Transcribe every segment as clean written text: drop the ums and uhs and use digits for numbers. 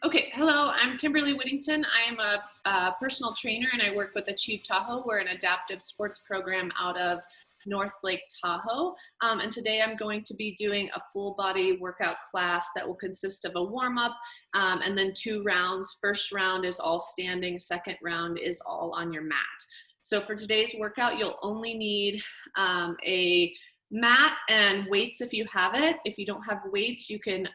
Okay, hello, I'm Kimberly Whittington. I am a personal trainer and I work with Achieve Tahoe. We're an adaptive sports program out of North Lake Tahoe. And today I'm going to be doing a full body workout class that will consist of a warm up and then 2 rounds. First round is all standing, second round is all on your mat. So for today's workout, you'll only need a mat and weights if you have it. If you don't have weights, you can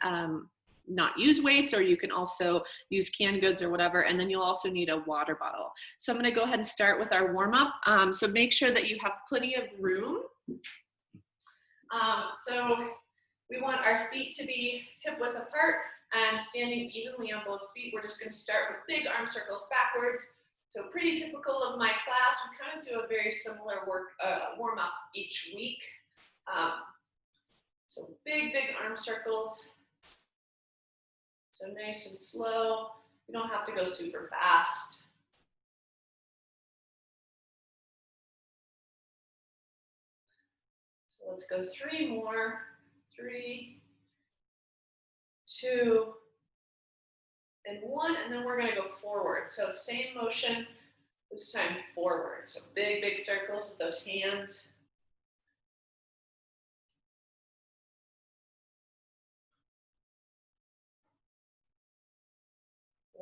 not use weights, or you can also use canned goods or whatever, and then you'll also need a water bottle. So I'm going to go ahead and start with our warm-up. So make sure that you have plenty of room. So we want our feet to be hip-width apart and standing evenly on both feet. We're just going to start with big arm circles backwards. So pretty typical of my class. We kind of do a very similar warm-up each week. So big arm circles. So nice and slow. You don't have to go super fast. So let's go 3 more. 3, 2, and 1, and then we're going to go forward. So same motion, this time forward. So big circles with those hands.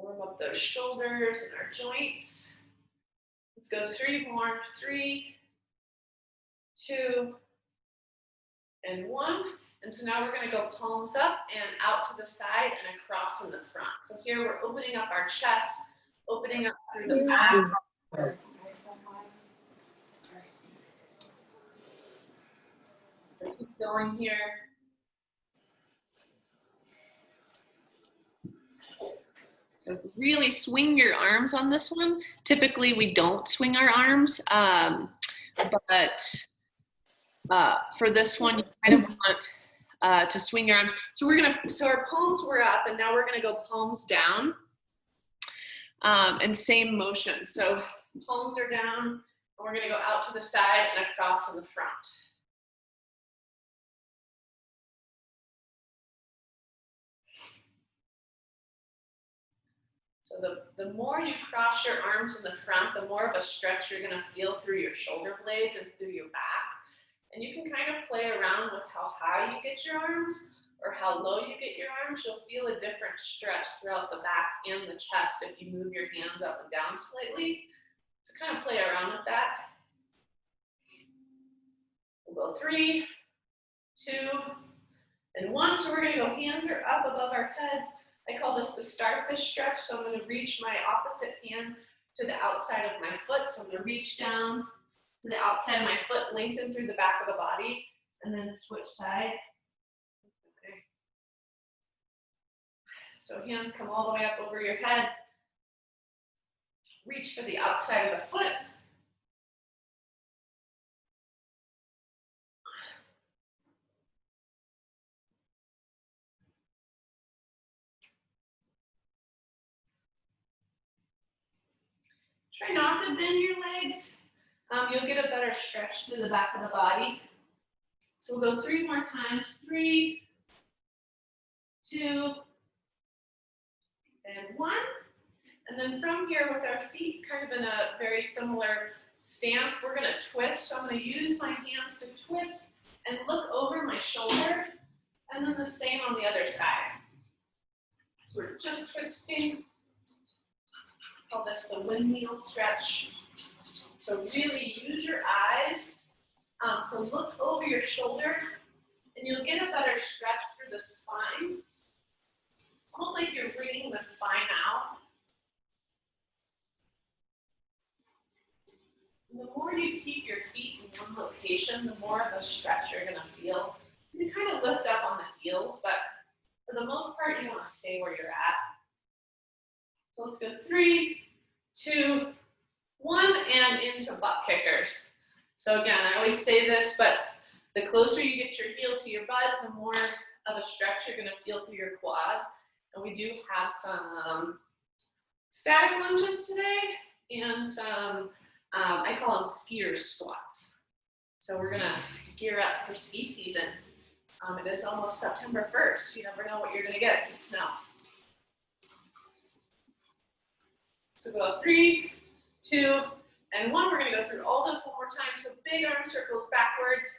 Warm up those shoulders and our joints. Let's go 3 more. 3, 2, and 1. And so now we're going to go palms up and out to the side and across in the front. So here we're opening up our chest, opening up through the back. So keep going here. So really swing your arms on this one. Typically we don't swing our arms, but for this one you kind of want to swing your arms. So so our palms were up and now we're gonna go palms down and same motion. So palms are down and we're gonna go out to the side and across in the front. So the more you cross your arms in the front, the more of a stretch you're gonna feel through your shoulder blades and through your back. And you can kind of play around with how high you get your arms or how low you get your arms. You'll feel a different stretch throughout the back and the chest if you move your hands up and down slightly. So kind of play around with that. We'll go 3, 2, and 1. So we're gonna go hands are up above our heads. I call this the starfish stretch. So I'm gonna reach my opposite hand to the outside of my foot. So I'm gonna reach down to the outside of my foot, lengthen through the back of the body, and then switch sides. Okay. So hands come all the way up over your head. Reach for the outside of the foot. Try not to bend your legs. You'll get a better stretch through the back of the body. So we'll go 3 more times. 3, 2, and 1. And then from here with our feet kind of in a very similar stance, we're gonna twist. So I'm gonna use my hands to twist and look over my shoulder, and then the same on the other side. So we're just twisting. Call this the windmill stretch. So really use your eyes to look over your shoulder, and you'll get a better stretch through the spine. Almost like you're bringing the spine out. And the more you keep your feet in one location, the more of a stretch you're gonna feel. You can kind of lift up on the heels, but for the most part, you wanna stay where you're at. So let's go 3, 2, 1, and into butt kickers. So again, I always say this, but the closer you get your heel to your butt, the more of a stretch you're gonna feel through your quads. And we do have some static lunges today and some, I call them skier squats. So we're gonna gear up for ski season. It is almost September 1st. You never know what you're gonna get. It could snow. So go 3, 2, and 1. We're going to go through all those one more time. So big arm circles backwards.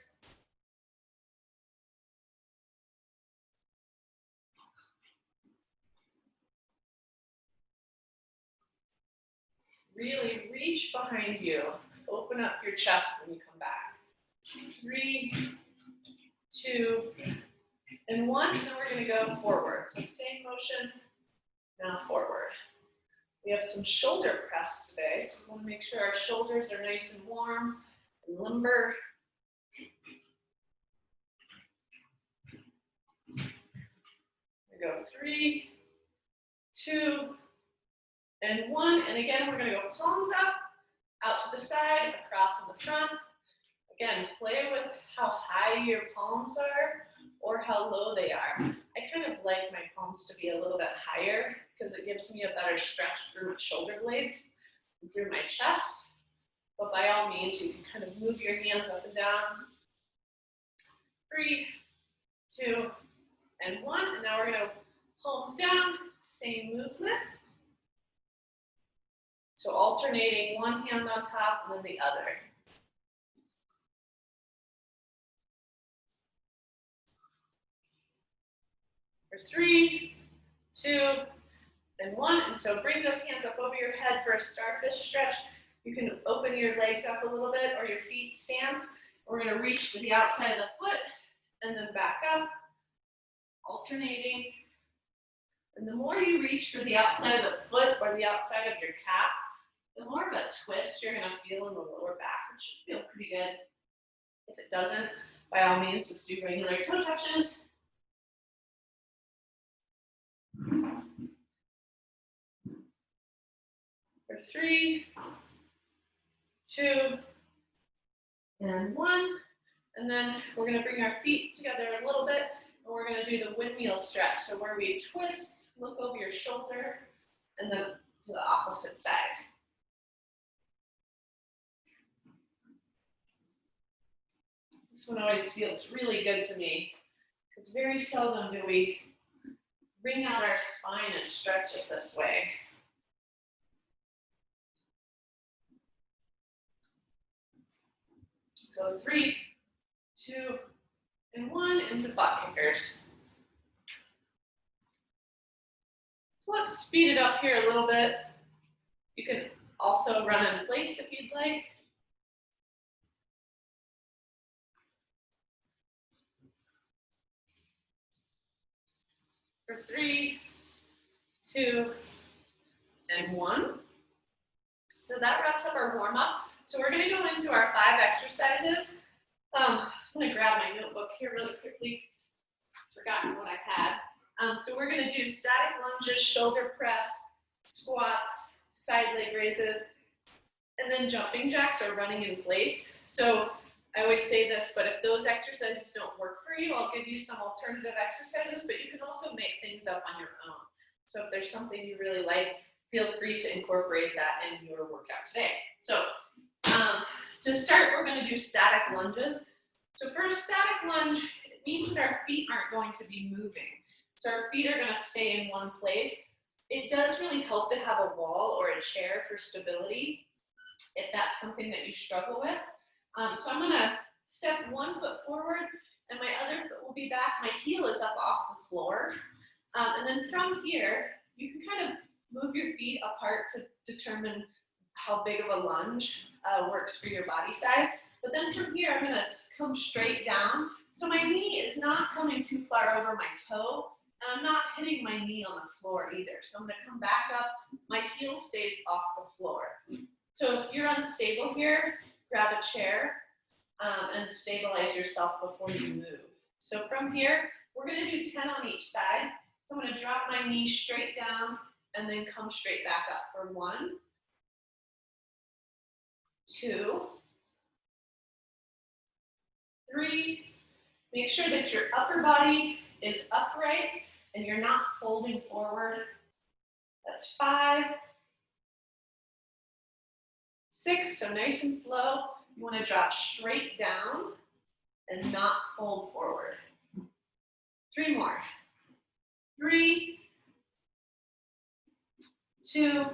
Really reach behind you. Open up your chest when you come back. 3, 2, and 1. And then we're going to go forward. So same motion, now forward. We have some shoulder press today, so we want to make sure our shoulders are nice and warm and limber. We go 3, 2, and 1. And again, we're going to go palms up, out to the side, across in the front. Again, play with how high your palms are or how low they are. I kind of like my palms to be a little bit higher because it gives me a better stretch through my shoulder blades and through my chest. But by all means, you can kind of move your hands up and down. 3, 2, and 1. And now we're going to palms down, same movement. So alternating one hand on top and then the other. For 3, 2, and 1. And so bring those hands up over your head for a starfish stretch. You can open your legs up a little bit or your feet stance. We're going to reach for the outside of the foot and then back up, alternating. And the more you reach for the outside of the foot or the outside of your calf, the more of a twist you're going to feel in the lower back. It should feel pretty good. If it doesn't, by all means, just do regular toe touches. For 3, 2, and 1. And then we're going to bring our feet together a little bit, and we're going to do the windmill stretch. So where we twist, look over your shoulder, and then to the opposite side. This one always feels really good to me, because very seldom do we bring out our spine and stretch it this way. Go 3, 2, and 1 into butt kickers. So let's speed it up here a little bit. You can also run in place if you'd like. For 3, 2, and 1. So that wraps up our warm-up. So we're going to go into our 5 exercises. I'm going to grab my notebook here really quickly. Forgotten what I had. So we're going to do static lunges, shoulder press, squats, side leg raises, and then jumping jacks or running in place. So I always say this, but if those exercises don't work for you, I'll give you some alternative exercises, but you can also make things up on your own. So if there's something you really like, feel free to incorporate that in your workout today. So to start, we're going to do static lunges. So for a static lunge, it means that our feet aren't going to be moving. So our feet are going to stay in one place. It does really help to have a wall or a chair for stability if that's something that you struggle with. So I'm going to step 1 foot forward and my other foot will be back. My heel is up off the floor. And then from here, you can kind of move your feet apart to determine how big of a lunge works for your body size. But then from here, I'm going to come straight down. So my knee is not coming too far over my toe, and I'm not hitting my knee on the floor either. So I'm going to come back up. My heel stays off the floor. So if you're unstable here, grab a chair and stabilize yourself before you move. So from here, we're going to do 10 on each side. So I'm going to drop my knee straight down and then come straight back up for 1, 2, 3. Make sure that your upper body is upright and you're not folding forward. That's 5, 6, so nice and slow. You want to drop straight down and not fold forward. 3 more. 3, 2,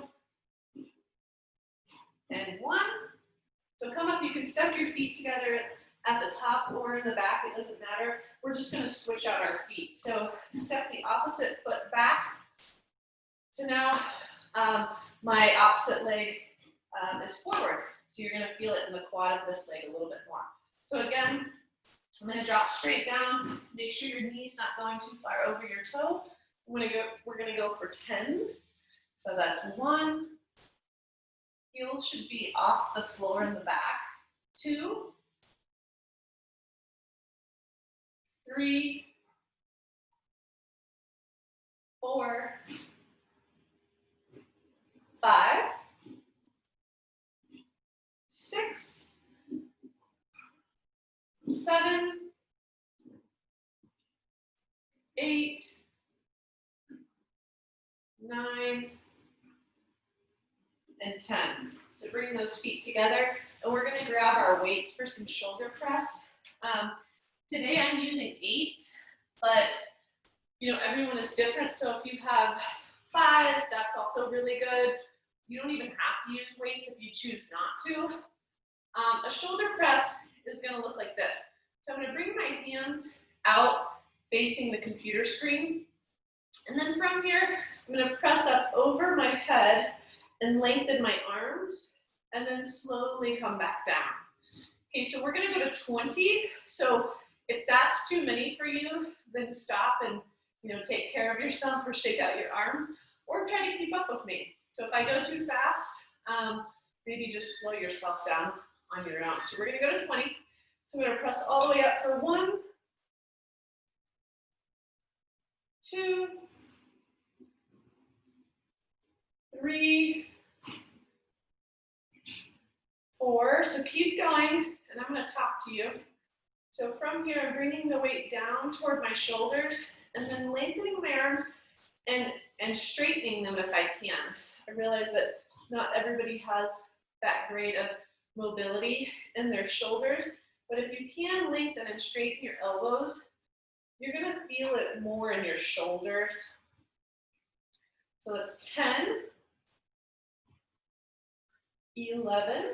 and 1. So come up, you can step your feet together at the top or in the back, it doesn't matter. We're just gonna switch out our feet. So step the opposite foot back. So now my opposite leg is forward. So you're gonna feel it in the quad of this leg a little bit more. So again, I'm gonna drop straight down. Make sure your knee's not going too far over your toe. We're gonna go for 10. So that's 1. Heel should be off the floor in the back. 2, 3, 4, 5, 6, 7, 8, 9, and 10. So bring those feet together, and we're going to grab our weights for some shoulder press. Today I'm using 8, but you know, everyone is different. So if you have 5s, that's also really good. You don't even have to use weights if you choose not to. A shoulder press is going to look like this. So I'm going to bring my hands out facing the computer screen. And then from here, I'm going to press up over my head and lengthen my arms, and then slowly come back down. Okay, so we're going to go to 20. So if that's too many for you, then stop and take care of yourself or shake out your arms, or try to keep up with me. So if I go too fast, maybe just slow yourself down on your own. So we're going to go to 20. So I'm going to press all the way up for 1, 2, 3, 4. So keep going, and I'm going to talk to you. So from here, I'm bringing the weight down toward my shoulders, and then lengthening my arms and straightening them if I can. I realize that not everybody has that great of mobility in their shoulders, but if you can lengthen and straighten your elbows, you're going to feel it more in your shoulders. So that's 10, 11.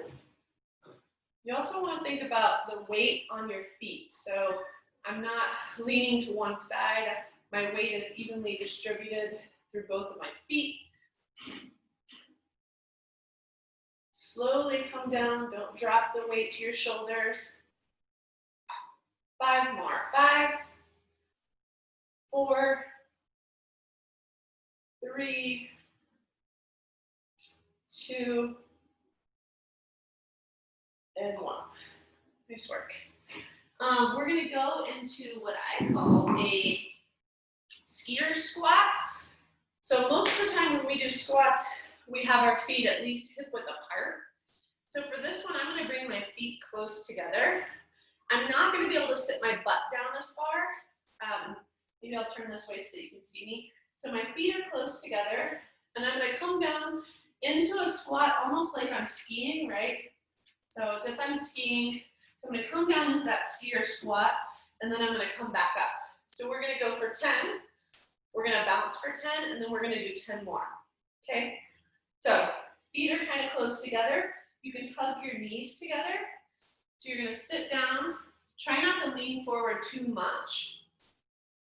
You also want to think about the weight on your feet. So I'm not leaning to one side. My weight is evenly distributed through both of my feet. Slowly come down. Don't drop the weight to your shoulders. 5 more. 5, 4, 3, 2, and 1. Nice work. We're going to go into what I call a skier squat. So most of the time when we do squats, we have our feet at least hip width apart. So for this one, I'm going to bring my feet close together. I'm not going to be able to sit my butt down as far. Maybe I'll turn this way so that you can see me. So my feet are close together, and I'm going to come down into a squat almost like I'm skiing, right? So as if I'm skiing. So I'm going to come down into that skier squat, and then I'm going to come back up. So we're going to go for 10. We're going to bounce for 10, and then we're going to do 10 more. Okay? So feet are kind of close together. You can hug your knees together. So you're going to sit down. Try not to lean forward too much.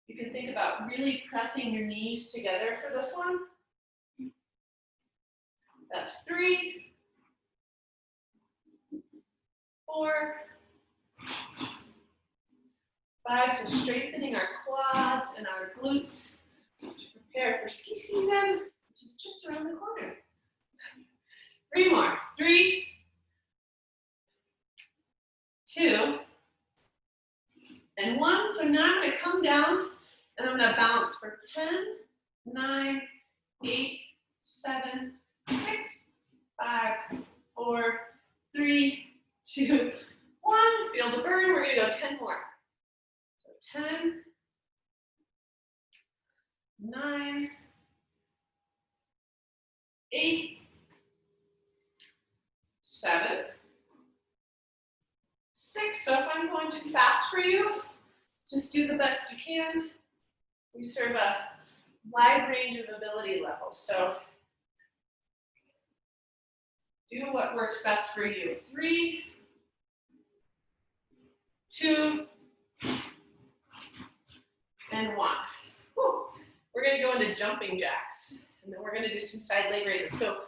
You can think about really pressing your knees together for this one. That's 3, 4, 5. So strengthening our quads and our glutes to prepare for ski season, which is just around the corner. 3 more. 3, 2, and 1. So now I'm going to come down and I'm going to bounce for 10, 9, 8, 7, 6, 5, 4, 3, 2, 1. Feel the burn. We're going to go 10 more. So 10, 9, 8, 7, 6. So if I'm going too fast for you, just do the best you can. We serve a wide range of ability levels. So Do what works best for you. 3, 2, and 1. Whew. We're going to go into jumping jacks, and then we're going to do some side leg raises. So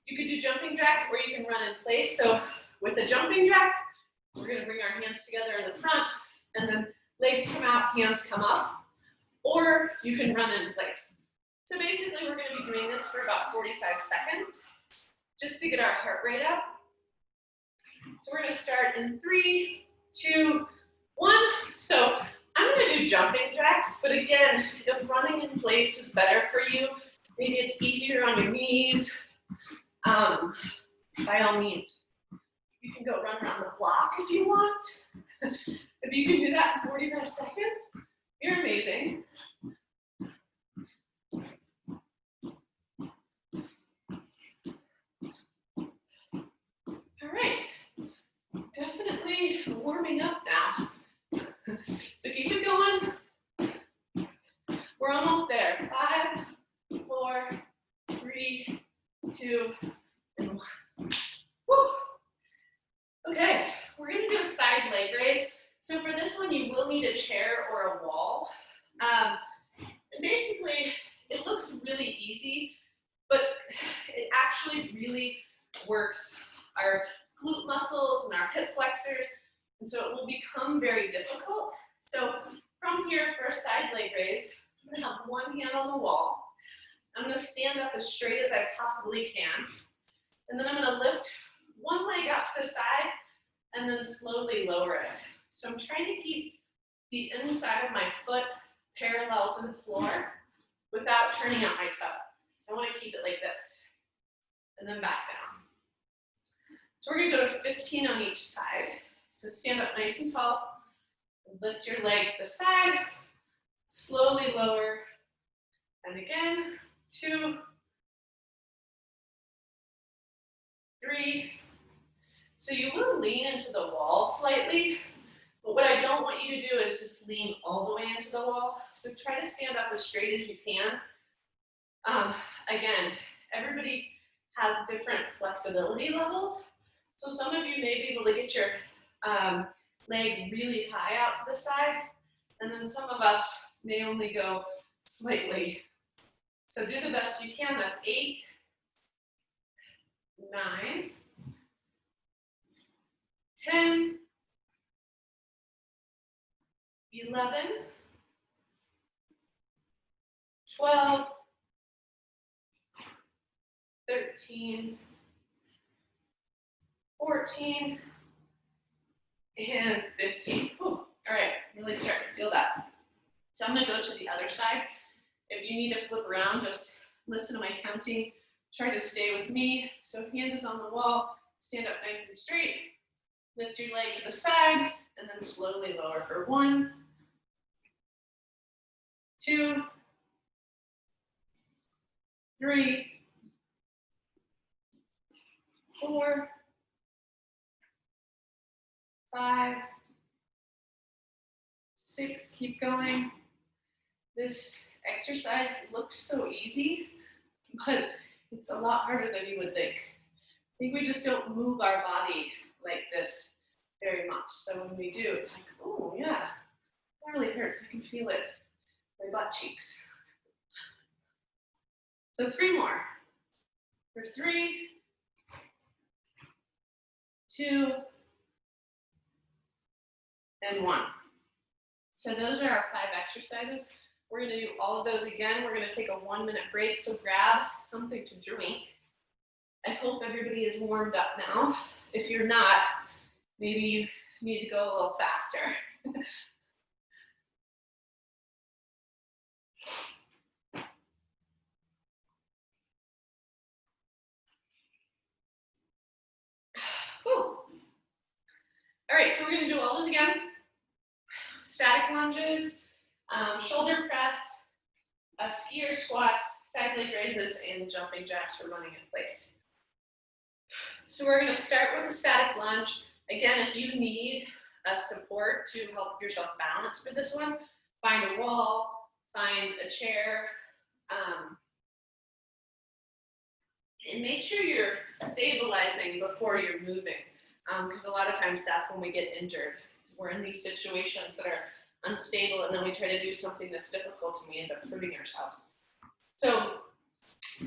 you could do jumping jacks, or you can run in place. So with a jumping jack, we're going to bring our hands together in the front, and then legs come out, hands come up, or you can run in place. So basically, we're going to be doing this for about 45 seconds, just to get our heart rate up. So we're going to start in 3, 2, 1. So I'm going to do jumping jacks, but again, if running in place is better for you, maybe it's easier on your knees, by all means, you can go run around the block if you want. If you can do that in 45 seconds, you're amazing. All right, definitely warming up now. So keep it going. We're almost there. 5, 4, 3, 2, and 1. Woo. Okay, we're going to do a side leg raise. So for this one, you will need a chair or a wall. And basically, it looks really easy, but it actually really works our glute muscles and our hip flexors, and so it will become very difficult. So from here, for a side leg raise, I'm going to have one hand on the wall. I'm going to stand up as straight as I possibly can, and then I'm going to lift one leg out to the side and then slowly lower it. So I'm trying to keep the inside of my foot parallel to the floor without turning out my toe. So I want to keep it like this, and then back down. So we're going to go to 15 on each side. So stand up nice and tall, lift your leg to the side, slowly lower, and again, 2, 3. So you will lean into the wall slightly, but what I don't want you to do is just lean all the way into the wall. So try to stand up as straight as you can. Again, everybody has different flexibility levels. So some of you may be able to get your leg really high out to the side, and then some of us may only go slightly. So do the best you can. That's 8, 9, 10, 11, 12, 13, 14, and 15. Whew. All right, really starting to feel that. So I'm going to go to the other side. If you need to flip around, just listen to my counting. Try to stay with me. So hand is on the wall, stand up nice and straight, lift your leg to the side, and then slowly lower for 1, 2, 3, 4, 5, 6, keep going. This exercise looks so easy, but it's a lot harder than you would think. I think we just don't move our body like this very much. So when we do, it's like, oh yeah, that really hurts. I can feel it in my butt cheeks. So 3 more. For 3, 2, and 1. So those are our 5 exercises. We're going to do all of those again. We're going to take a 1-minute break, so grab something to drink. I hope everybody is warmed up now. If you're not, maybe you need to go a little faster. All right, so we're going to do all those again. Static lunges, shoulder press, skier squats, side leg raises, and jumping jacks for running in place. So we're going to start with a static lunge. Again, if you need support to help yourself balance for this one, find a wall, find a chair, And make sure you're stabilizing before you're moving, because a lot of times that's when we get injured. We're in these situations that are unstable, and then we try to do something that's difficult, and we end up hurting ourselves. So,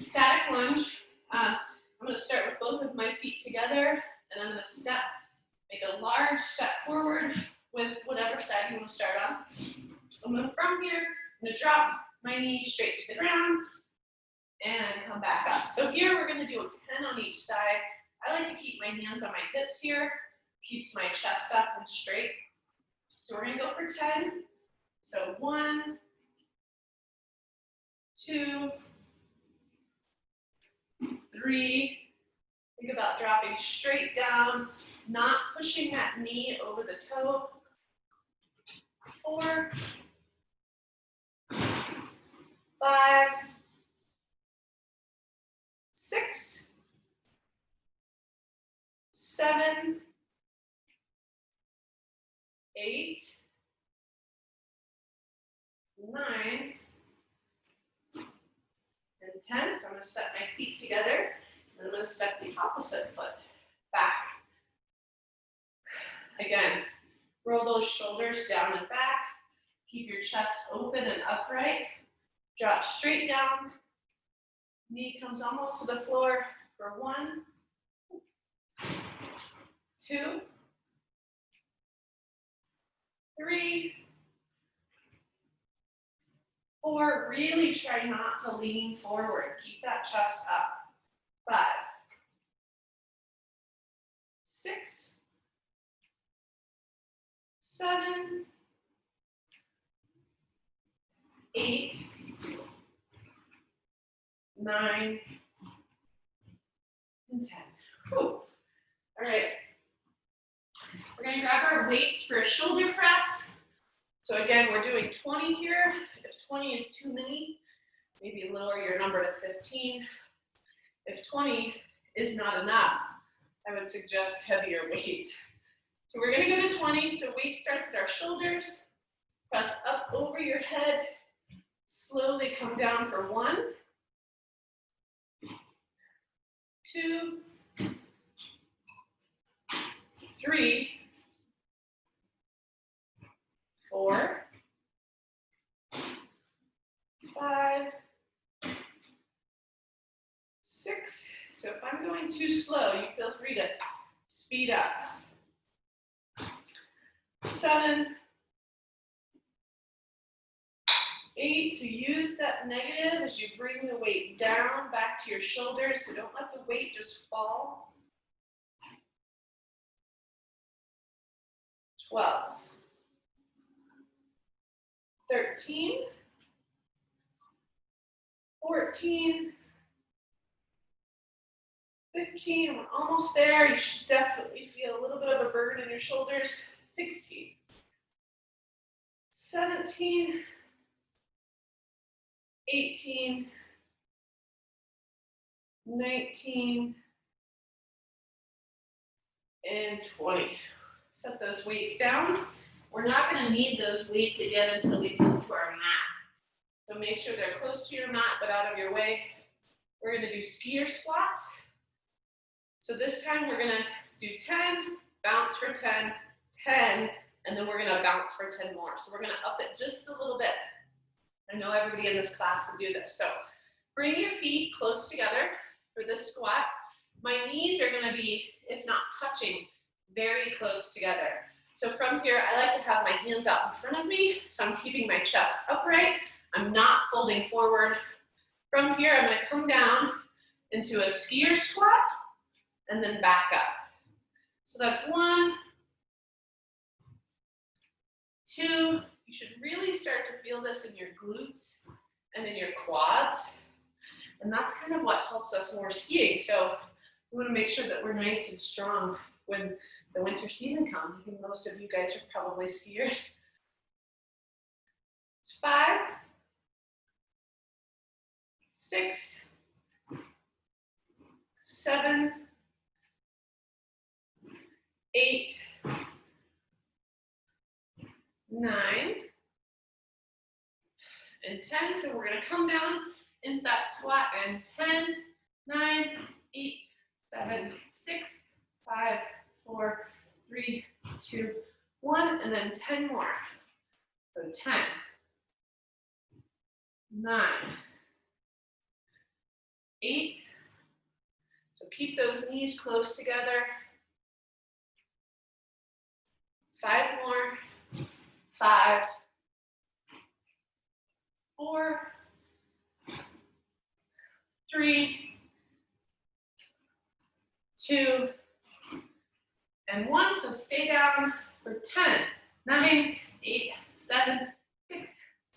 static lunge. I'm going to start with both of my feet together, and I'm going to step, make a large step forward with whatever side you want to start on. I'm going to, from here, I'm going to drop my knee straight to the ground and come back up. So here we're going to do a 10 on each side. I like to keep my hands on my hips here, keeps my chest up and straight. So we're going to go for 10. So 1, 2, 3. Think about dropping straight down, not pushing that knee over the toe. 4, 5, 6, 7, 8, 9, and 10. So I'm going to step my feet together, and I'm going to step the opposite foot back. Again, roll those shoulders down and back. Keep your chest open and upright. Drop straight down. Knee comes almost to the floor for 1, 2, 3, 4. Really try not to lean forward. Keep that chest up. 5, 6, 7, 8, 9, and 10. Whew. All right. We're going to grab our weights for a shoulder press. So again, we're doing 20 here. If 20 is too many, maybe lower your number to 15. If 20 is not enough, I would suggest heavier weight. So we're going to go to 20. So weight starts at our shoulders. Press up over your head. Slowly come down for 1, 2, 3, 4, 5, 6. So if I'm going too slow, you feel free to speed up. 7, 8, so use that negative as you bring the weight down back to your shoulders, so don't let the weight just fall. 12, 13, 14, 15, we're almost there. You should definitely feel a little bit of a burden in your shoulders. 16, 17, 18, 19, and 20. Set those weights down. We're not going to need those weights again until we move to our mat. So make sure they're close to your mat but out of your way. We're going to do skier squats. So this time we're going to do 10, bounce for 10, 10, and then we're going to bounce for 10 more. So we're going to up it just a little bit. I know everybody in this class will do this. So bring your feet close together for this squat. My knees are going to be, if not touching, very close together. So from here, I like to have my hands out in front of me, so I'm keeping my chest upright. I'm not folding forward. From here, I'm going to come down into a skier squat and then back up. So that's 1, 2. You should really start to feel this in your glutes and in your quads. And that's kind of what helps us more skiing. So we want to make sure that we're nice and strong when the winter season comes. I think most of you guys are probably skiers. It's 5, 6, 7, 8, 9, and 10. So we're going to come down into that squat and 10, 9, 8, 7, 6, 5, 4, 3, 2, 1, and then 10 more. So 10, 9, 8. So keep those knees close together. 5 more. 5, 4, 3, 2, and 1. So stay down for 10, 9, 8, 7, 6,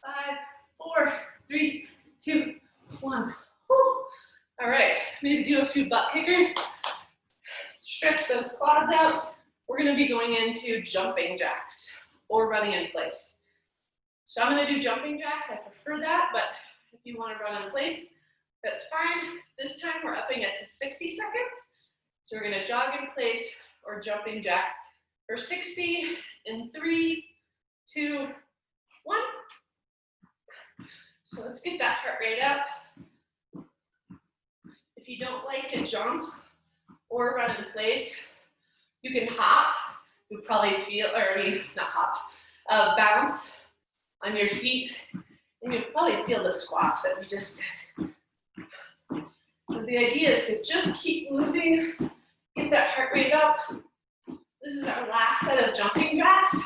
5, 4, 3, 2, 1. Whew. All right, maybe do a few butt kickers. Stretch those quads out. We're going to be going into jumping jacks or running in place. So I'm going to do jumping jacks. I prefer that, but if you want to run in place, that's fine. This time we're upping it to 60 seconds. So we're going to jog in place or jumping jack for 60 in 3, 2, 1. So let's get that heart rate up. If you don't like to jump or run in place, you can hop. You'll probably feel, or I mean, not hop, bounce on your feet, and you'll probably feel the squats that we just did. So the idea is to just keep moving, get that heart rate up. This is our last set of jumping jacks,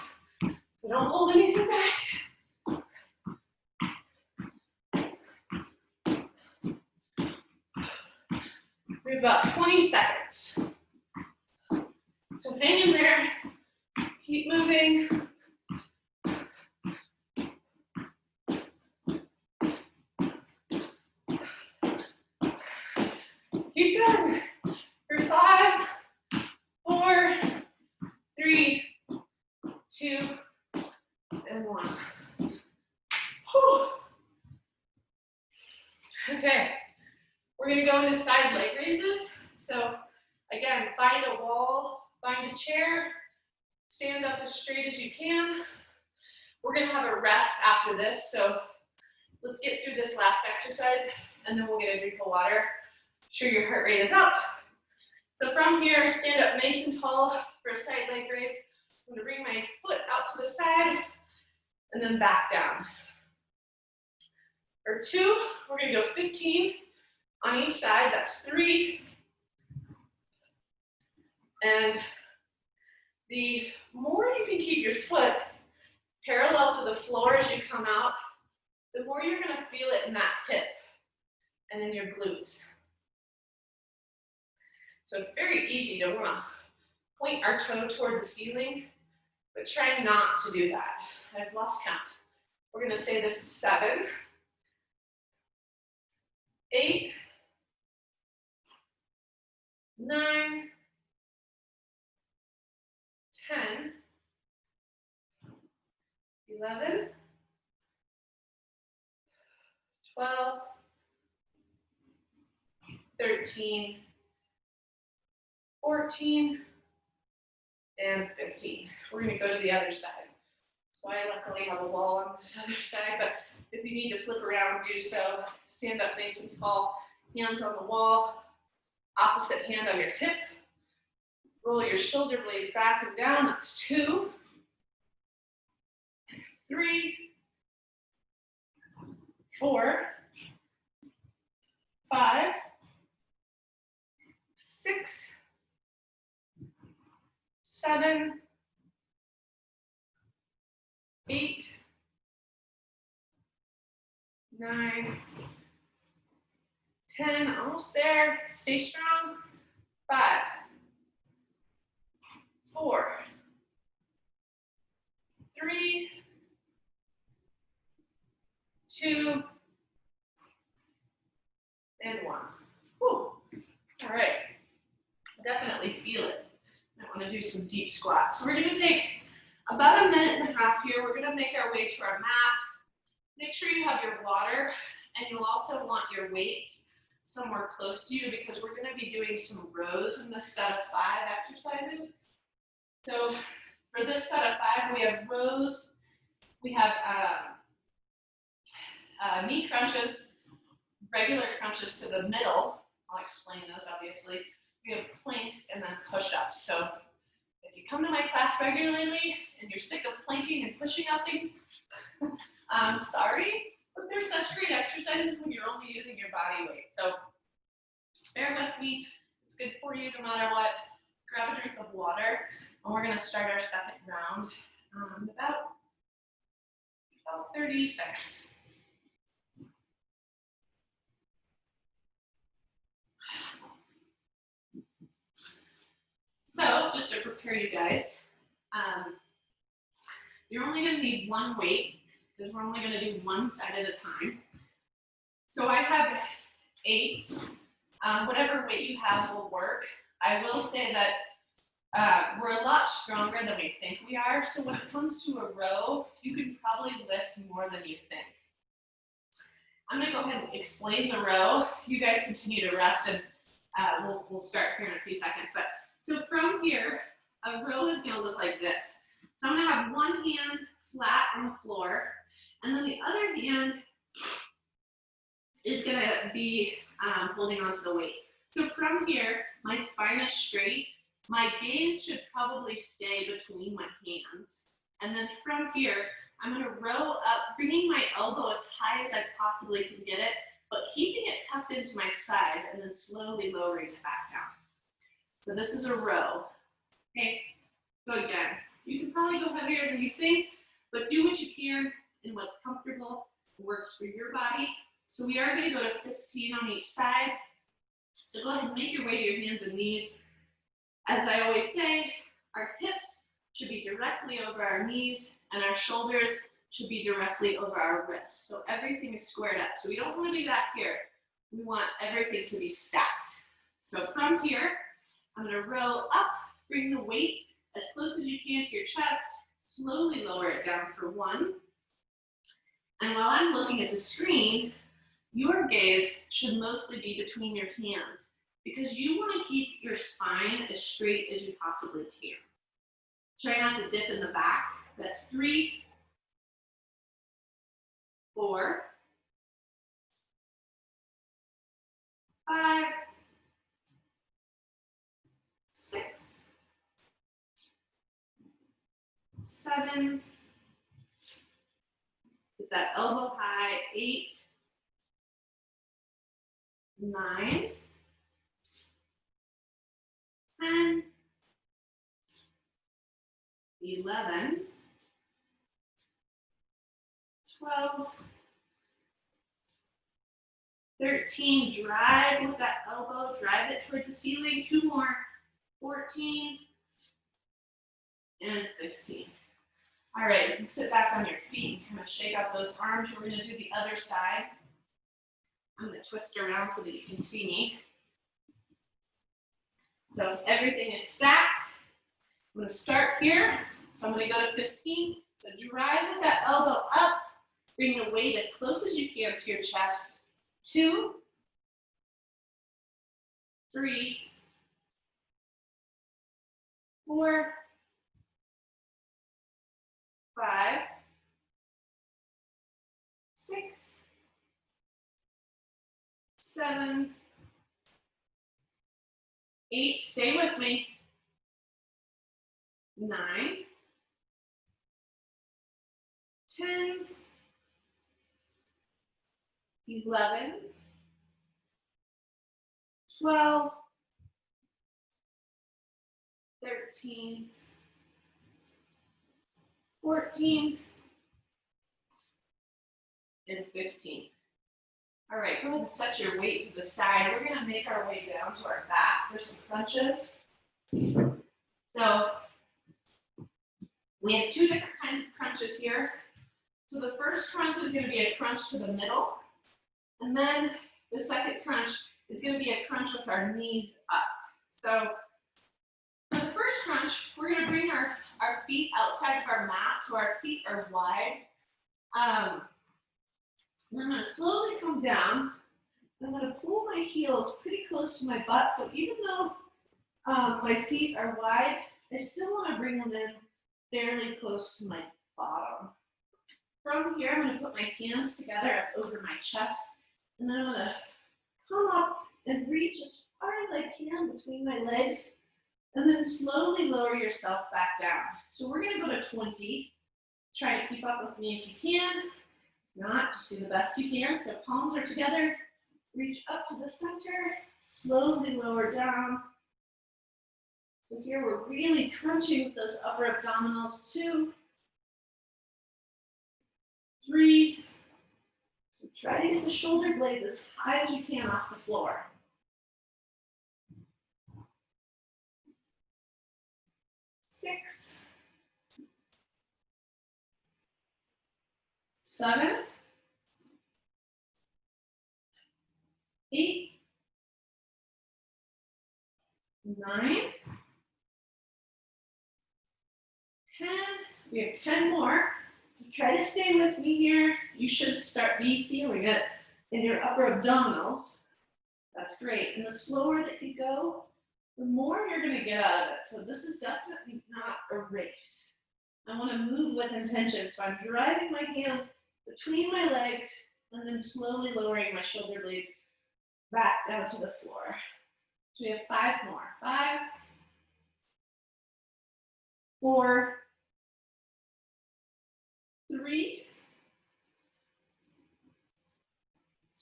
so don't hold anything back. We have about 20 seconds. So hang in there, keep moving. Keep going. For 5, 4, 3, 2, and 1. Whew. Okay, we're gonna go into side leg raises. So again, find a wall, find a chair, stand up as straight as you can. We're gonna have a rest after this, so let's get through this last exercise and then we'll get a drink of water. Make sure your heart rate is up. So from here, stand up nice and tall for a side leg raise. I'm gonna bring my foot out to the side and then back down. For 2, we're gonna go 15 on each side, that's 3. And the more you can keep your foot parallel to the floor as you come out, the more you're gonna feel it in that hip and in your glutes. So it's very easy to wanna point our toe toward the ceiling, but try not to do that. I've lost count. We're gonna say this is 7, 8, 9, 10, 11, 12, 13, 14, and 15. We're going to go to the other side. So I luckily have a wall on this other side, but if you need to flip around, do so. Stand up nice and tall, hands on the wall, opposite hand on your hip. Roll your shoulder blades back and down, that's 2, 3, 4, 5, 6, 7, 8, 9, 10, almost there. Stay strong. 5, 4, 3, 2, and 1. Whew. All right. Definitely feel it. I want to do some deep squats. So we're going to take about a minute and a half here. We're going to make our way to our mat. Make sure you have your water, and you'll also want your weights somewhere close to you because we're going to be doing some rows in this set of 5 exercises. So for this set of 5, we have rows, we have knee crunches, regular crunches to the middle I'll explain those obviously. We have planks and then push-ups. So if you come to my class regularly and you're sick of planking and pushing up things, I'm sorry, but they're such great exercises when you're only using your body weight. So bear with me, it's good for you no matter what. Grab a drink of water, and we're gonna start our second round in about 30 seconds. So just to prepare you guys, you're only gonna need one weight because we're only gonna do one side at a time. So I have 8. Whatever weight you have will work. I will say that we're a lot stronger than we think we are. So when it comes to a row, you can probably lift more than you think. I'm gonna go ahead and explain the row. You guys continue to rest and we'll start here in a few seconds. But so from here, a row is gonna look like this. So I'm gonna have one hand flat on the floor, and then the other hand is gonna be holding onto the weight. So from here, my spine is straight. My gaze should probably stay between my hands. And then from here, I'm gonna row up, bringing my elbow as high as I possibly can get it, but keeping it tucked into my side and then slowly lowering it back down. So this is a row, okay? So again, you can probably go heavier than you think, but do what you can and what's comfortable and works for your body. So we are gonna go to 15 on each side. So go ahead and make your way to your hands and knees. As I always say, our hips should be directly over our knees and our shoulders should be directly over our wrists. So everything is squared up. So we don't want to be back here. We want everything to be stacked. So from here, I'm going to row up, bring the weight as close as you can to your chest, slowly lower it down for 1. And while I'm looking at the screen, your gaze should mostly be between your hands because you want to keep your spine as straight as you possibly can. Try not to dip in the back. That's 3, 4, 5, 6, 7, get that elbow high, 8, 9, 10, 11, 12, 13, drive with that elbow, drive it toward the ceiling, 2 more, 14, and 15. All right, you can sit back on your feet and kind of shake out those arms. We're gonna do the other side. I'm gonna twist around so that you can see me. So everything is stacked. I'm gonna start here. So I'm gonna go to 15. So drive with that elbow up, bring the weight as close as you can to your chest. 2, 3, 4, 5, 6, 7, 8, stay with me, 9, 10, 11, 12, 13, 14, and 15. All right, go ahead and set your weight to the side. We're gonna make our way down to our back for some crunches. So we have 2 different kinds of crunches here. So the first crunch is gonna be a crunch to the middle. And then the second crunch is gonna be a crunch with our knees up. So for the first crunch, we're gonna bring our feet outside of our mat, so our feet are wide. And I'm gonna slowly come down. I'm gonna pull my heels pretty close to my butt, so even though my feet are wide, I still wanna bring them in fairly close to my bottom. From here, I'm gonna put my hands together up over my chest, and then I'm gonna come up and reach as far as I can between my legs, and then slowly lower yourself back down. So we're gonna go to 20. Try to keep up with me if you can. If not, just do the best you can. So palms are together, reach up to the center, slowly lower down. So here we're really crunching with those upper abdominals. 2, 3. So try to get the shoulder blades as high as you can off the floor. 6, 7, 8, 9, 10. We have 10 more. So try to stay with me here. You should be feeling it in your upper abdominals. That's great. And the slower that you go, the more you're going to get out of it. So this is definitely not a race. I want to move with intention. So I'm driving my hands between my legs and then slowly lowering my shoulder blades back down to the floor. So we have 5 more. 5, 4, 3,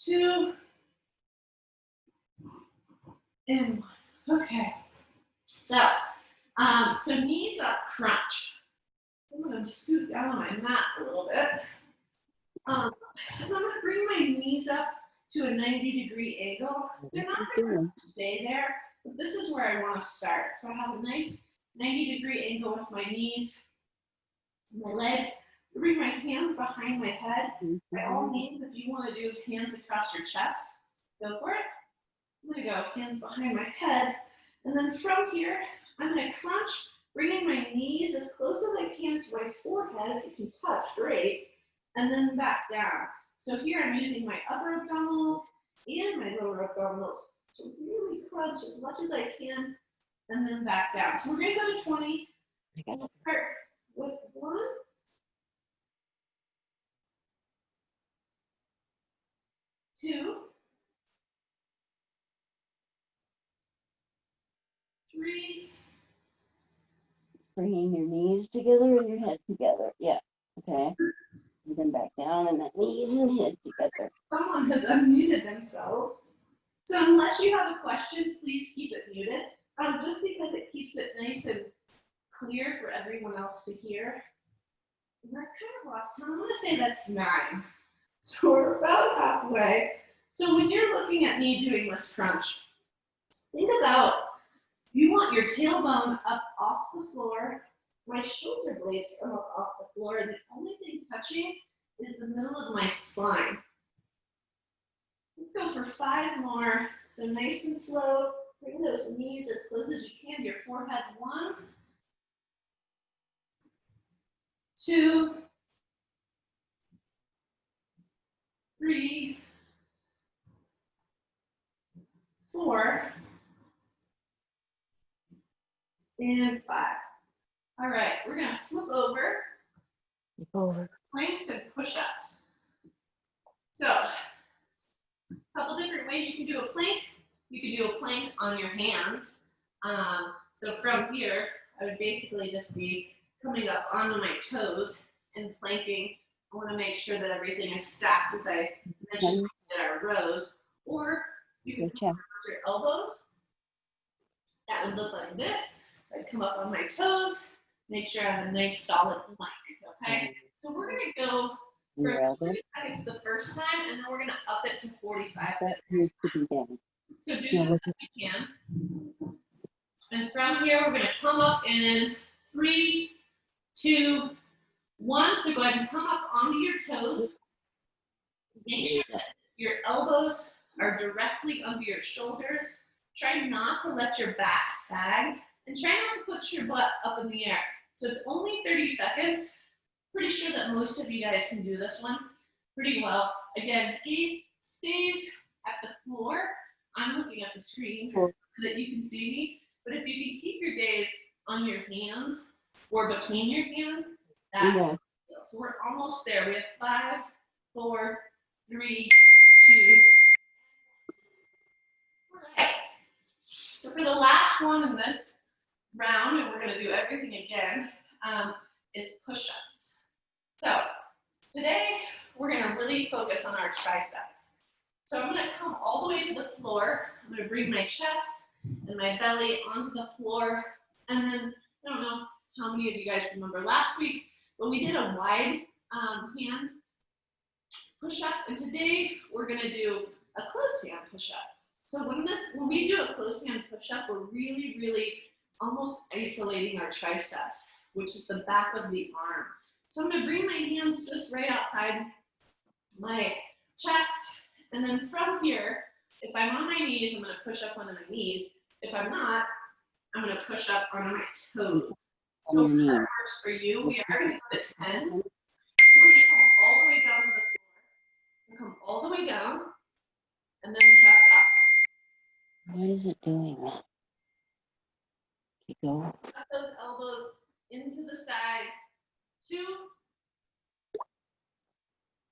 2, and 1. Okay. So knees up, crunch. I'm going to scoot down on my mat a little bit. I'm going to bring my knees up to a 90-degree angle. They're not going to stay there, but this is where I want to start. So I have a nice 90-degree angle with my knees, my legs. Bring my hands behind my head. By all means, if you want to do hands across your chest, go for it. I'm going to go hands behind my head. And then from here, I'm going to crunch, bringing my knees as close as I can to my forehead. If you can touch, great. And then back down. So here I'm using my upper abdominals and my lower abdominals to really crunch as much as I can and then back down. So we're going to go to 20. We'll start with 1, 2, 3. Bringing your knees together and your head together. Yeah. Okay. And then back down and then knees and head together. Someone has unmuted themselves. So unless you have a question, please keep it muted. Just because it keeps it nice and clear for everyone else to hear. And we're kind of lost count. I'm going to say that's 9. So we're about halfway. So when you're looking at me doing this crunch, think about you want your tailbone up off the floor. My shoulder blades come up off the floor, and the only thing touching is the middle of my spine. Let's go for 5 more. So nice and slow. Bring those knees as close as you can to your forehead. 1, 2, 3, 4, and 5. All right, we're going to flip over. Planks and push-ups. So, a couple different ways you can do a plank. You can do a plank on your hands. So from here, I would basically just be coming up onto my toes and planking. I want to make sure that everything is stacked, as I mentioned, in our rows. Or you can come up with your elbows. That would look like this. So I'd come up on my toes, make sure I have a nice solid plank, okay? So we're going to go for 30 seconds the first time, and then we're going to up it to 45 minutes. So do the best you can. And from here, we're going to come up in 3, 2, 1. So go ahead and come up onto your toes. Make sure that your elbows are directly under your shoulders. Try not to let your back sag, and try not to put your butt up in the air. So it's only 30 seconds. Pretty sure that most of you guys can do this one pretty well. Again, gaze stays at the floor. I'm looking at the screen so that you can see me. But if you can keep your gaze on your hands or between your hands, that's so we're almost there. We have 5, 4, 3, 2. We're So for the last one in this round, and we're going to do everything again, is push-ups. So today we're going to really focus on our triceps. So I'm going to come all the way to the floor. I'm going to bring my chest and my belly onto the floor. And then, I don't know how many of you guys remember last week's, but we did a wide hand push-up. And today we're going to do a closed hand push-up. So when we do a closed hand push-up, we're really almost isolating our triceps, which is the back of the arm. So I'm going to bring my hands just right outside my chest. And then from here, if I'm on my knees, I'm going to push up onto my knees. If I'm not, I'm going to push up onto my toes. So what works for you, we are going to go to 10. So we're going to come all the way down to the floor. Come all the way down, and then press up. Why is it doing that? You go. Cut those elbows into the side. 2.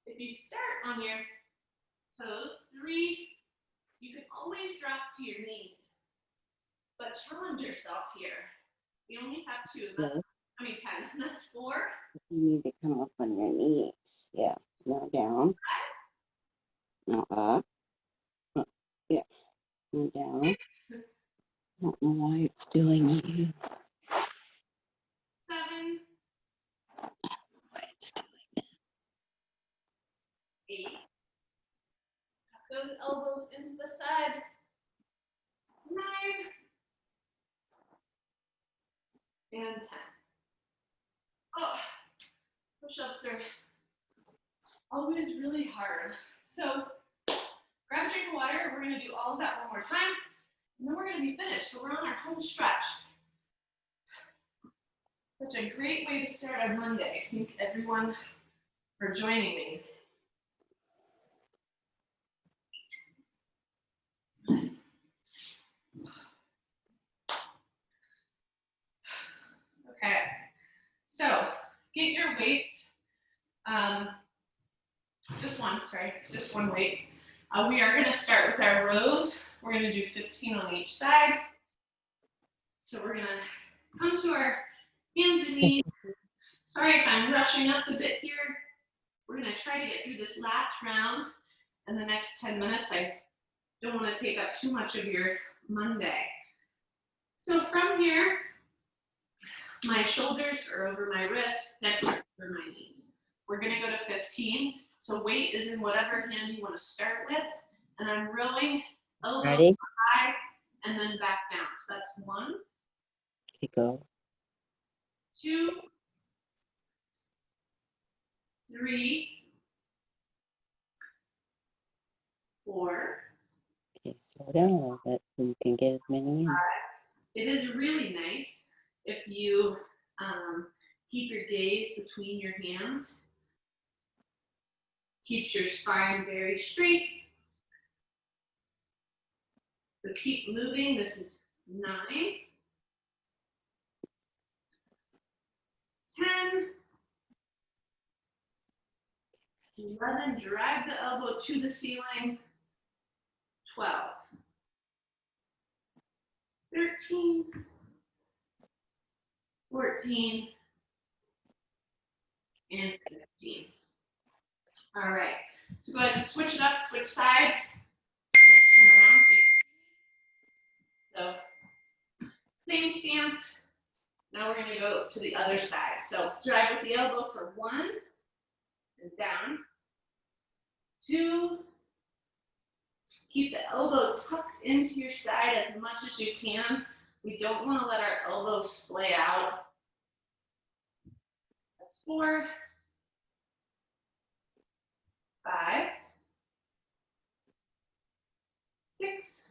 If you start on your toes, 3. You can always drop to your knees, but challenge yourself here. You only have 2. That's, 10. That's 4. You need to come up on your knees. Yeah. Now down. 5. Now up. Yeah. Now down. I don't know why it's doing it. 7. Why it's doing 8. Tuck those elbows into the side. 9. And 10. Oh, push-ups are always really hard. So grab a drink of water. We're going to do all of that one more time, and then we're going to be finished. So we're on our home stretch. Such a great way to start our Monday. Thank everyone for joining me. Okay, so get your weights. Just one weight. We are going to start with our rows. We're going to do 15 on each side. So we're going to come to our hands and knees. Sorry if I'm rushing us a bit here. We're going to try to get through this last round in the next 10 minutes. I don't want to take up too much of your Monday. So from here, my shoulders are over my wrist, hips are over my knees. We're going to go to 15. So weight is in whatever hand you want to start with. And I'm rowing elbows high and then back down. So that's 1. Okay, go. 2. 3. 4. Okay, slow down a little bit so you can get as many in. 5. It is really nice if you keep your gaze between your hands. Keeps your spine very straight. So keep moving. This is 9. 10. 11. Drag the elbow to the ceiling. 12. 13. 14. And 15. All right. So go ahead and switch it up, switch sides. I'm going to turn around so you can see. So same stance. Now we're going to go to the other side. So drag with the elbow for 1 and down. 2. Keep the elbow tucked into your side as much as you can. We don't want to let our elbows splay out. That's 4. 5. 6.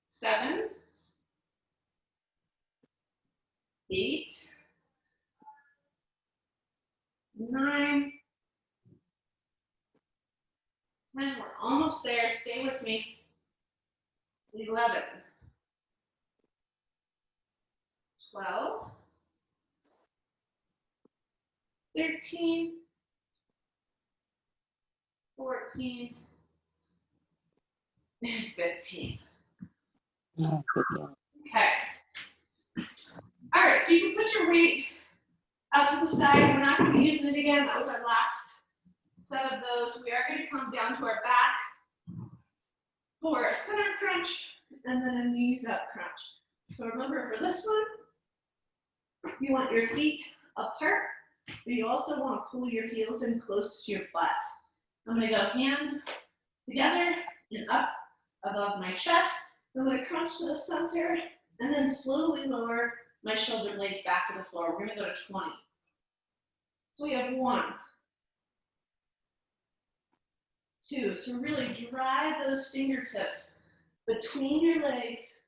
7. 8. 9. 10. We're almost there. Stay with me. 11. 12. 13. 14. And 15. Oh, good job. Okay. All right, so you can put your weight out to the side. We're not going to be using it again. That was our last set of those. We are going to come down to our back for a center crunch and then a knees up crunch. So remember, for this one, you want your feet apart, but you also want to pull your heels in close to your butt. I'm going to go hands together and up above my chest. I'm going to crunch to the center and then slowly lower my shoulder blades back to the floor. We're going to go to 20. So we have 1, 2. So really drive those fingertips between your legs.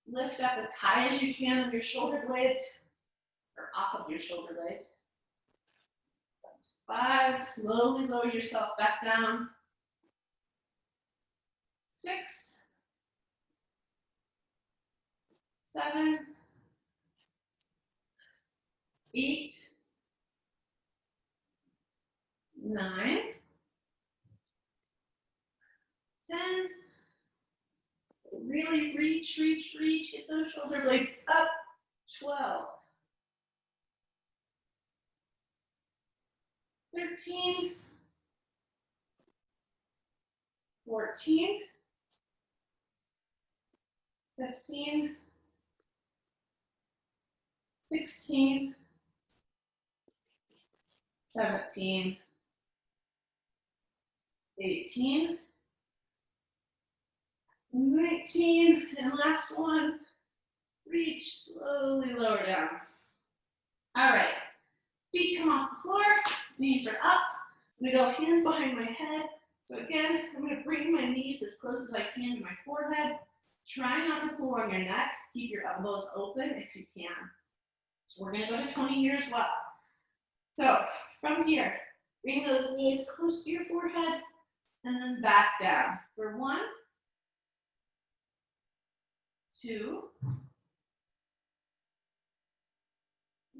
Lift up as high as you can on your shoulder blades or off of your shoulder blades. That's 5. Slowly lower yourself back down. 6, 7, 8, 9, 10. Really reach, reach, reach. Get those shoulder blades up. 12, 13, 14, 15, 16, 17, 18, 19, and last one. Reach, slowly lower down. All right, feet come off the floor, knees are up. I'm gonna go hands behind my head. So again, I'm gonna bring my knees as close as I can to my forehead. Try not to pull on your neck. Keep your elbows open if you can. So we're gonna go to 20 here as well. So from here, bring those knees close to your forehead and then back down for 1, 2,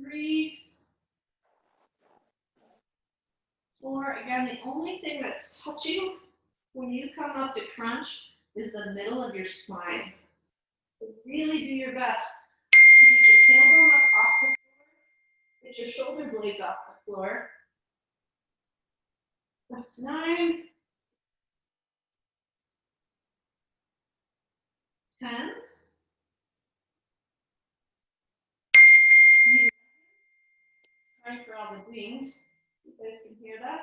3, 4. Again, the only thing that's touching when you come up to crunch is the middle of your spine. So really do your best to get your tailbone up off the floor, get your shoulder blades off the floor. That's 9, 10. Sorry for all the dings. You guys can hear that.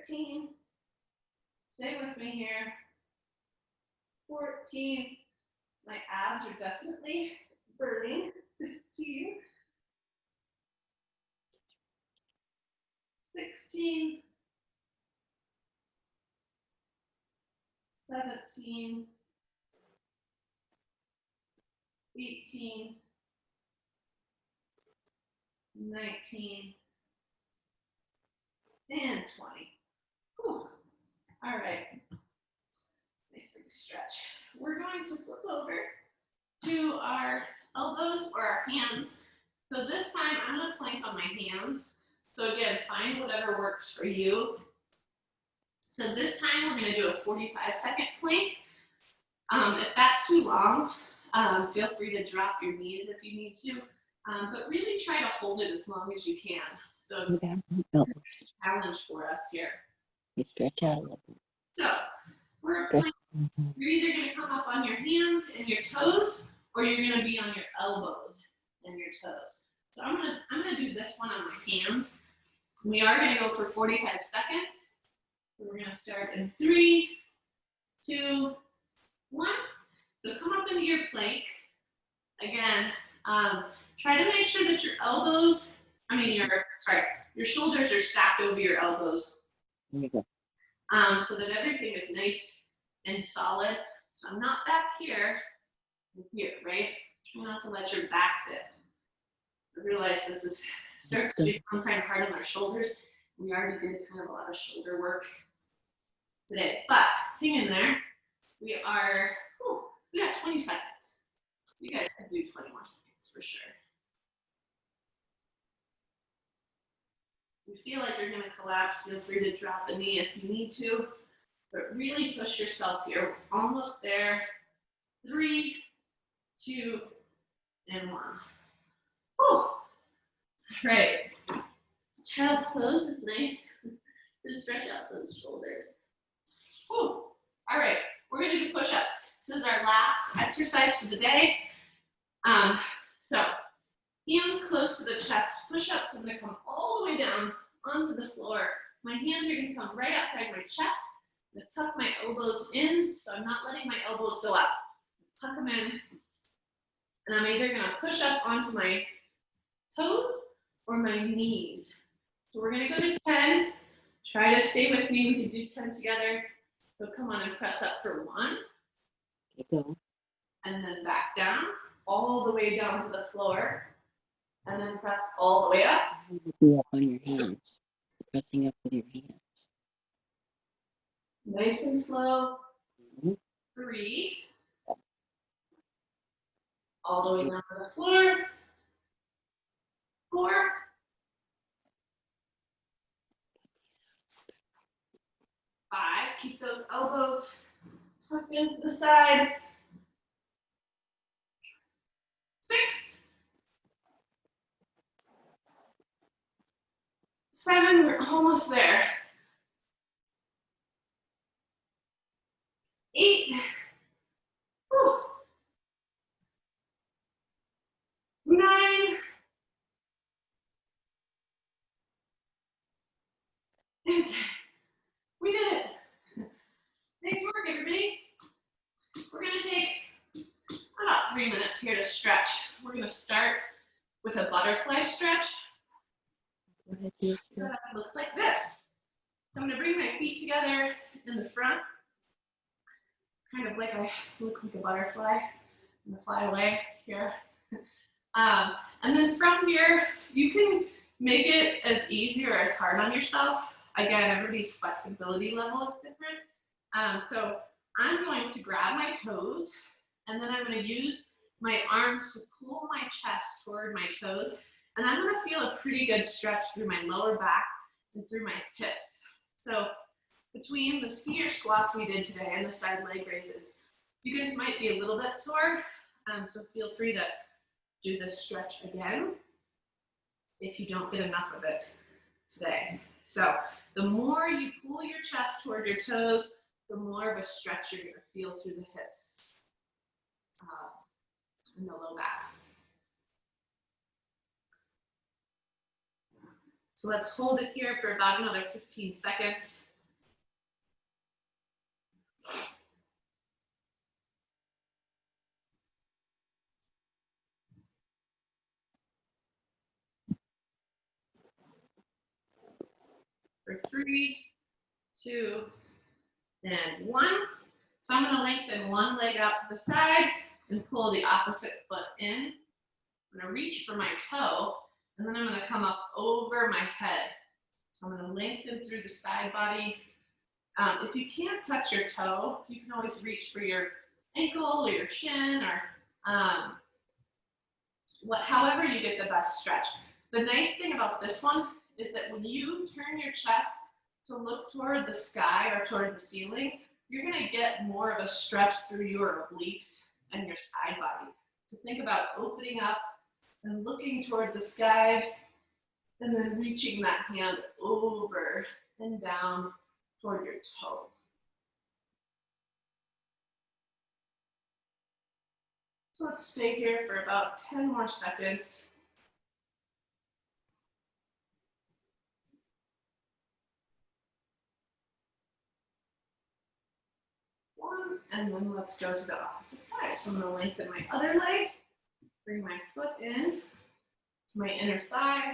13. Stay with me here. 14. My abs are definitely burning to you. 16. 17. 18. 19. And 20. Whew. All right. Nice big stretch. We're going to flip over to our elbows or our hands. So this time I'm going to plank on my hands. So again, find whatever works for you. So this time we're going to do a 45-second plank. If that's too long, feel free to drop your knees if you need to. But really try to hold it as long as you can. So it's a challenge for us here. You stretch out a little bit. So we're planking. You're either going to come up on your hands and your toes, or you're going to be on your elbows and your toes. So I'm gonna do this one on my hands. We are going to go for 45 seconds. So we're going to start in 3, 2, 1. So come up into your plank. Again, try to make sure that your shoulders are stacked over your elbows. There you go. So that everything is nice and solid. So I'm not back here, right? Try not to let your back dip. I realize this starts to become kind of hard on our shoulders. We already did kind of a lot of shoulder work today, but hang in there. We got 20 seconds. You guys can do 20 more seconds for sure. If you feel like you're gonna collapse, feel free to drop a knee if you need to. But really push yourself here. We're almost there. 3, 2, and 1. Oh, right. Child pose is nice. Just stretch out those shoulders. Oh, all right. We're gonna do push-ups. This is our last exercise for the day. So hands close to the chest. Push-ups. I'm gonna come all the way down onto the floor. My hands are gonna come right outside my chest. I'm gonna tuck my elbows in, so I'm not letting my elbows go up. Tuck them in, and I'm either gonna push up onto my toes or my knees. So we're gonna go to 10. Try to stay with me. We can do 10 together. So come on and press up for 1. And then back down, all the way down to the floor. And then press all the way up. Up on your hands. Pressing up with your hands. Nice and slow. 3. All the way down to the floor. 4. 5. Keep those elbows tucked into the side. 6. 7. We're almost there. 8. Whew. 9. And 10. We did it. Nice work, everybody. We're going to take about 3 minutes here to stretch. We're going to start with a butterfly stretch. That looks like this. So I'm going to bring my feet together in the front, kind of like I look like a butterfly. I'm going to fly away here. And then from here, you can make it as easy or as hard on yourself. Again, everybody's flexibility level is different. So I'm going to grab my toes, and then I'm going to use my arms to pull my chest toward my toes. And I'm going to feel a pretty good stretch through my lower back and through my hips. So between the skier squats we did today and the side leg raises, you guys might be a little bit sore. So feel free to do this stretch again if you don't get enough of it today. So the more you pull your chest toward your toes, the more of a stretch you're going to feel through the hips and the low back. So let's hold it here for about another 15 seconds. For 3, 2, and 1. So I'm going to lengthen one leg out to the side and pull the opposite foot in. I'm going to reach for my toe, and then I'm going to come up over my head. So I'm going to lengthen through the side body. If you can't touch your toe, you can always reach for your ankle or your shin or however you get the best stretch. The nice thing about this one is that when you turn your chest to look toward the sky or toward the ceiling, you're going to get more of a stretch through your obliques and your side body. So think about opening up and looking toward the sky and then reaching that hand over and down toward your toe. So let's stay here for about 10 more seconds. One, and then let's go to the opposite side. So I'm going to lengthen my other leg, bring my foot in to my inner thigh,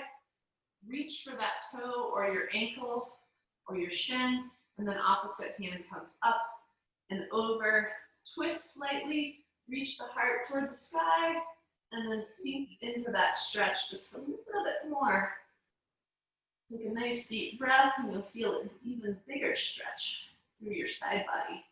reach for that toe or your ankle or your shin, and then opposite hand comes up and over, twist slightly, reach the heart toward the sky, and then sink into that stretch just a little bit more. Take a nice deep breath, and you'll feel an even bigger stretch through your side body.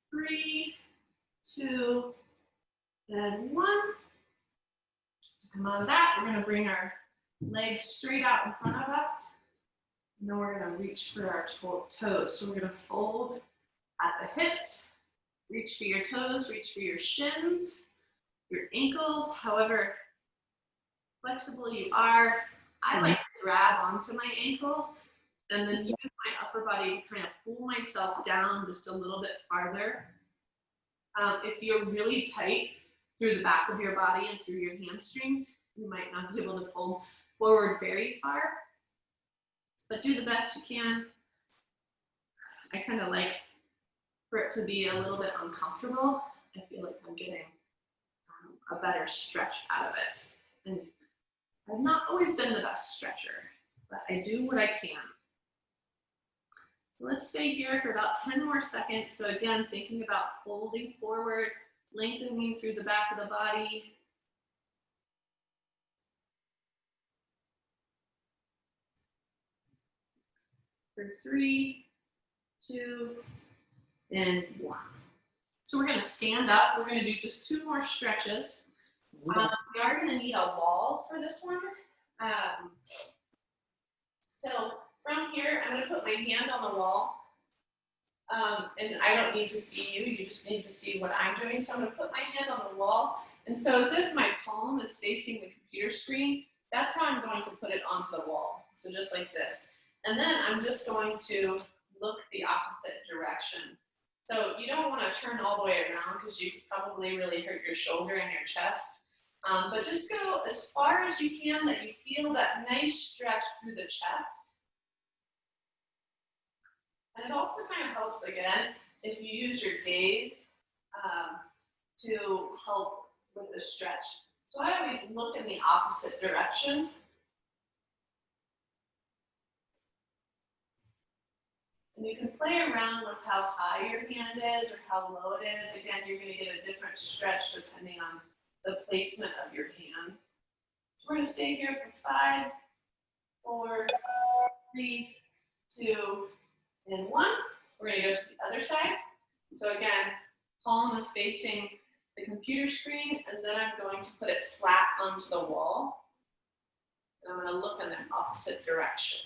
Three, 2, and 1. Come out of that, we're gonna bring our legs straight out in front of us. And then we're gonna reach for our toes. So we're gonna fold at the hips, reach for your toes, reach for your shins, your ankles, however flexible you are. I like to grab onto my ankles and then use my upper body to kind of pull myself down just a little bit farther. If you're really tight through the back of your body and through your hamstrings, you might not be able to fold forward very far, but do the best you can. I kind of like for it to be a little bit uncomfortable. I feel like I'm getting a better stretch out of it. And I've not always been the best stretcher, but I do what I can. So let's stay here for about 10 more seconds. So again, thinking about folding forward, lengthening through the back of the body. For 3, 2, and 1. So we're going to stand up. We're going to do just 2 more stretches. We are going to need a wall for this one. So from here, I'm going to put my hand on the wall. And I don't need to see you. You just need to see what I'm doing. So I'm going to put my hand on the wall. And so as if my palm is facing the computer screen, that's how I'm going to put it onto the wall. So just like this. And then I'm just going to look the opposite direction. So you don't want to turn all the way around because you could probably really hurt your shoulder and your chest. But just go as far as you can that you feel that nice stretch through the chest. And it also kind of helps, again, if you use your gaze to help with the stretch. So I always look in the opposite direction. And you can play around with how high your hand is or how low it is. Again, you're going to get a different stretch depending on the placement of your hand. So we're going to stay here for 5, 4, 3, 2, and 1. We're going to go to the other side. So again, palm is facing the computer screen, and then I'm going to put it flat onto the wall. And I'm going to look in the opposite direction.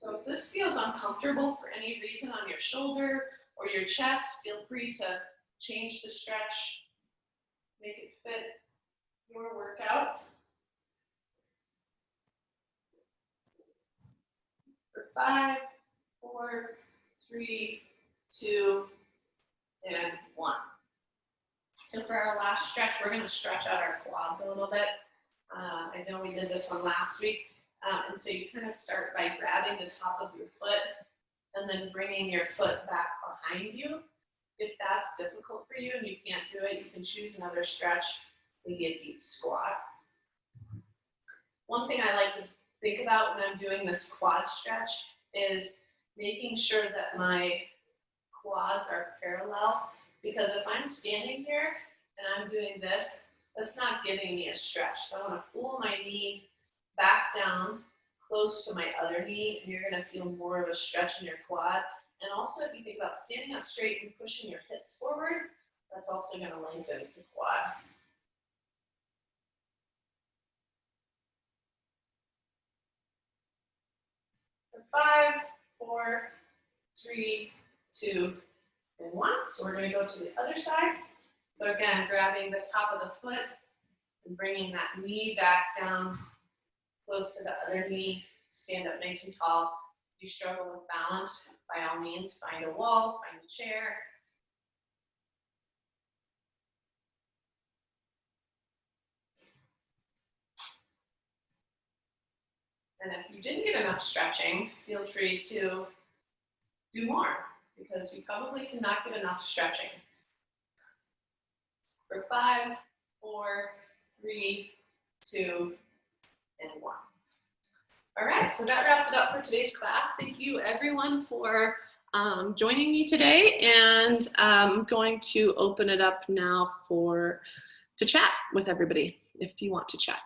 So if this feels uncomfortable for any reason on your shoulder or your chest, feel free to change the stretch, make it fit your workout. For 5, 4, 3, 2, and 1. So for our last stretch, we're going to stretch out our quads a little bit. I know we did this one last week. And so you kind of start by grabbing the top of your foot and then bringing your foot back behind you. If that's difficult for you and you can't do it, you can choose another stretch, maybe a deep squat. One thing I like to think about when I'm doing this quad stretch is making sure that my quads are parallel, because if I'm standing here and I'm doing this, that's not giving me a stretch. So I want to pull my knee back down close to my other knee, and you're going to feel more of a stretch in your quad. And also, if you think about standing up straight and pushing your hips forward, that's also going to lengthen the quad. For 5, 4, 3, 2, and 1. So we're going to go to the other side. So again, grabbing the top of the foot and bringing that knee back down close to the other knee. Stand up nice and tall. If you struggle with balance, by all means, find a wall, find a chair. And if you didn't get enough stretching, feel free to do more, because you probably cannot get enough stretching. For 5, 4, 3, 2, and 1. All right, so that wraps it up for today's class. Thank you everyone for joining me today, and I'm going to open it up now to chat with everybody if you want to chat.